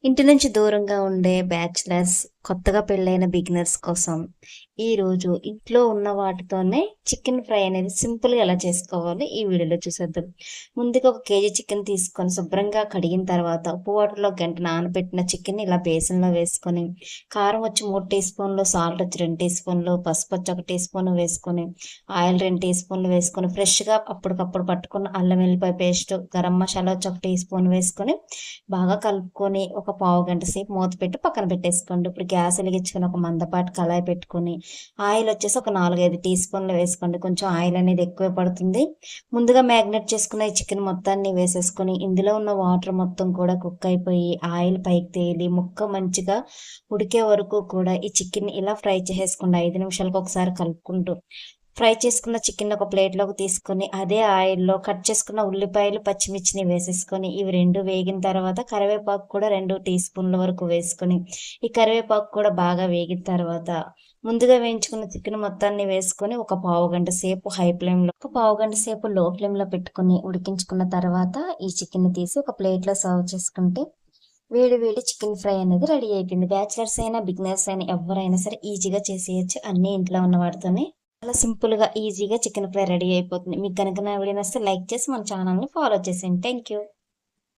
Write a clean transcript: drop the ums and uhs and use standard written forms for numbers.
ఇంటి నుంచి దూరంగా ఉండే బ్యాచిలర్స్, కొత్తగా పెళ్ళైన బిగినర్స్ కోసం ఈరోజు ఇంట్లో ఉన్న వాటితోనే చికెన్ ఫ్రై అనేది సింపుల్‌గా ఎలా చేసుకోవాలో ఈ వీడియోలో చూసేద్దాం. ముందుగా ఒక కేజీ చికెన్ తీసుకొని శుభ్రంగా కడిగిన తర్వాత ఉప్పు వాటర్‌లో గంట నానబెట్టిన చికెన్‌ని ఇలా బేసిన్‌లో వేసుకొని, కారం వచ్చి 3 టీ స్పూన్లు, సాల్ట్ వచ్చి 2 టీ స్పూన్లు, పసుపు వచ్చి 1 టీ స్పూన్ వేసుకొని, ఆయిల్ 2 టీ స్పూన్లు వేసుకొని, ఫ్రెష్‌గా అప్పటికప్పుడు పట్టుకున్న అల్లం వెల్లిపాయ పేస్ట్, గరం మసాలా వచ్చి 1 టీ స్పూన్ వేసుకొని బాగా కలుపుకొని ఒక పావుగంట సేపు మూత పెట్టి పక్కన పెట్టేసుకోండి. ఇప్పుడు గ్యాస్ వెలిగించుకొని ఒక మందపాటి కళాయి పెట్టుకొని, ఆయిల్ వచ్చేసి ఒక 4, 5 టీ స్పూన్లు వేసుకోండి. కొంచెం ఆయిల్ అనేది ఎక్కువే పడుతుంది. ముందుగా మ్యాగ్నేట్ చేసుకున్న ఈ చికెన్ మొత్తాన్ని వేసేసుకొని, ఇందులో ఉన్న వాటర్ మొత్తం కూడా కుక్ అయిపోయి, ఆయిల్ పైకి తేలి, ముక్క మంచిగా ఉడికే వరకు కూడా ఈ చికెన్‌ని ఇలా ఫ్రై చేసేసుకోండి. 5 నిమిషాలకు ఒకసారి కలుపుకుంటూ. ఫ్రై చేసుకున్న చికెన్ ఒక ప్లేట్‌లోకి తీసుకొని, అదే ఆయిల్‌లో కట్ చేసుకున్న ఉల్లిపాయలు, పచ్చిమిర్చిని వేసేసుకొని, ఇవి 2 వేగిన తర్వాత కరివేపాకు కూడా 2 టీ స్పూన్ల వరకు వేసుకొని, ఈ కరివేపాకు కూడా బాగా వేగిన తర్వాత, ముందుగా వేయించుకున్న చికెన్ మొత్తాన్ని వేసుకొని, ఒక పావుగంట సేపు హై ఫ్లేమ్‌లో, ఒక పావుగంట సేపు లో ఫ్లేమ్‌లో పెట్టుకొని ఉడికించుకున్న తర్వాత, ఈ చికెన్‌ని తీసి ఒక ప్లేట్‌లో సర్వ్ చేసుకుంటే, వేడి వేడి చికెన్ ఫ్రై అనేది రెడీ అయిపోయింది. బ్యాచిలర్స్ అయినా, బిగినర్స్ అయినా ఎవ్వరైనా సరే ఈజీగా చేసేయొచ్చు. అన్నీ ఇంట్లో ఉన్న వాటితోనే. చాలా సింపుల్‌గా, ఈజీగా చికెన్ ఫ్రై రెడీ అయిపోతుంది. మీకు గనుక నా వీడియో నచ్చితే లైక్ చేసి మన ఛానెల్‌ని ఫాలో చేసేయండి. Thank you.